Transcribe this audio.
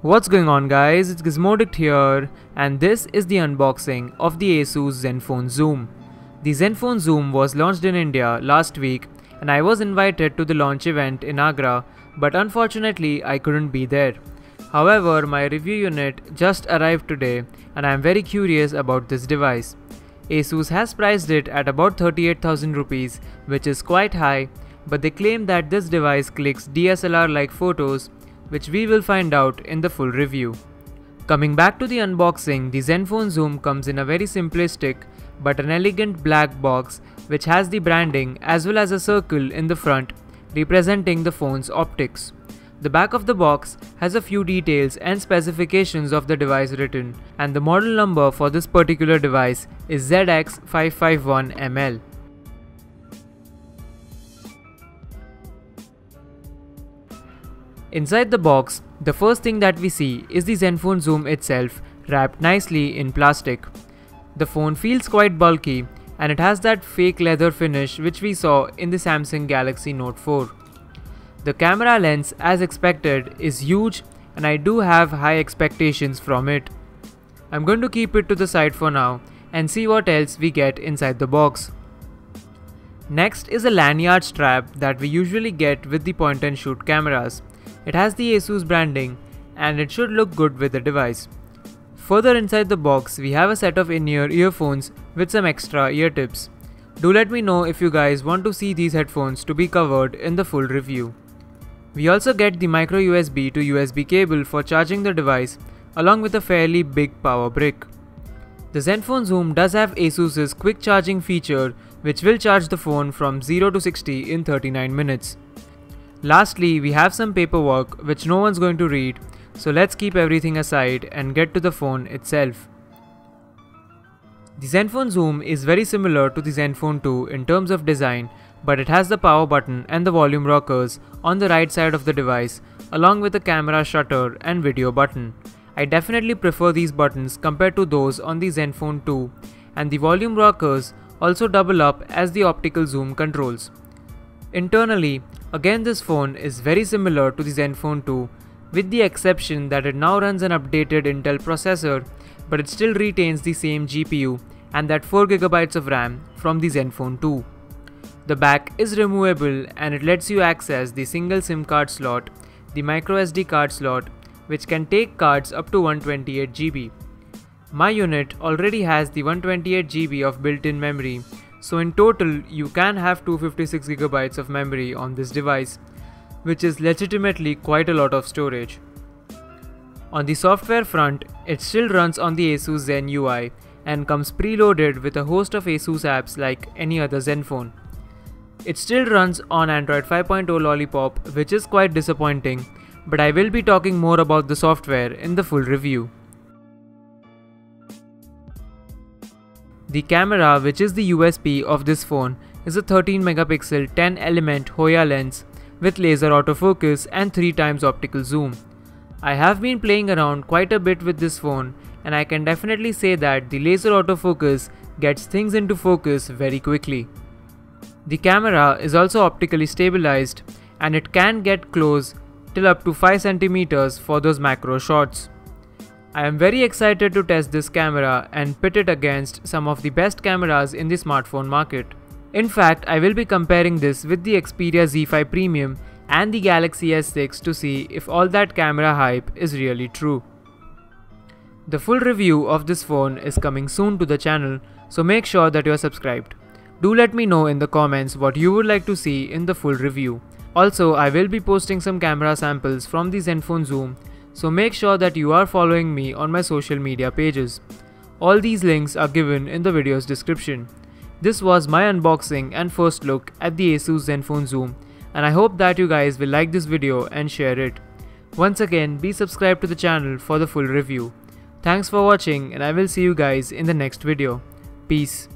What's going on guys, it's Gizmodict here and this is the unboxing of the Asus Zenfone Zoom. The Zenfone Zoom was launched in India last week and I was invited to the launch event in Agra, but unfortunately I couldn't be there. However, my review unit just arrived today and I am very curious about this device. Asus has priced it at about 38,000 rupees, which is quite high, but they claim that this device clicks DSLR-like photos, which we will find out in the full review. Coming back to the unboxing, the Zenfone Zoom comes in a very simplistic but an elegant black box which has the branding as well as a circle in the front representing the phone's optics. The back of the box has a few details and specifications of the device written, and the model number for this particular device is ZX551ML. Inside the box, the first thing that we see is the Zenfone Zoom itself wrapped nicely in plastic. The phone feels quite bulky and it has that fake leather finish which we saw in the Samsung Galaxy Note 4. The camera lens, as expected, is huge and I do have high expectations from it. I'm going to keep it to the side for now and see what else we get inside the box. Next is a lanyard strap that we usually get with the point and shoot cameras. It has the Asus branding and it should look good with the device. Further inside the box, we have a set of in-ear earphones with some extra ear tips. Do let me know if you guys want to see these headphones to be covered in the full review. We also get the micro USB to USB cable for charging the device along with a fairly big power brick. The Zenfone Zoom does have Asus's quick charging feature which will charge the phone from 0 to 60 in 39 minutes. Lastly, we have some paperwork which no one's going to read, so let's keep everything aside and get to the phone itself. The Zenfone Zoom is very similar to the Zenfone 2 in terms of design, but it has the power button and the volume rockers on the right side of the device along with the camera shutter and video button. I definitely prefer these buttons compared to those on the Zenfone 2, and the volume rockers also double up as the optical zoom controls. Internally, again this phone is very similar to the Zenfone 2 with the exception that it now runs an updated Intel processor, but it still retains the same GPU and that 4GB of RAM from the Zenfone 2. The back is removable and it lets you access the single SIM card slot, the microSD card slot, which can take cards up to 128GB. My unit already has the 128GB of built-in memory, so in total you can have 256GB of memory on this device, which is legitimately quite a lot of storage. On the software front, it still runs on the Asus Zen UI and comes preloaded with a host of Asus apps like any other Zenfone. It still runs on Android 5.0 Lollipop, which is quite disappointing, but I will be talking more about the software in the full review. The camera, which is the USP of this phone, is a 13MP 10-element Hoya lens with laser autofocus and 3x optical zoom. I have been playing around quite a bit with this phone and I can definitely say that the laser autofocus gets things into focus very quickly. The camera is also optically stabilized and it can get close till up to 5cm for those macro shots. I am very excited to test this camera and pit it against some of the best cameras in the smartphone market. In fact, I will be comparing this with the Xperia Z5 Premium and the Galaxy S6 to see if all that camera hype is really true. The full review of this phone is coming soon to the channel, so make sure that you are subscribed. Do let me know in the comments what you would like to see in the full review. Also, I will be posting some camera samples from the Zenfone Zoom, so make sure that you are following me on my social media pages. All these links are given in the video's description. This was my unboxing and first look at the Asus Zenfone Zoom, and I hope that you guys will like this video and share it. Once again, be subscribed to the channel for the full review. Thanks for watching and I will see you guys in the next video. Peace.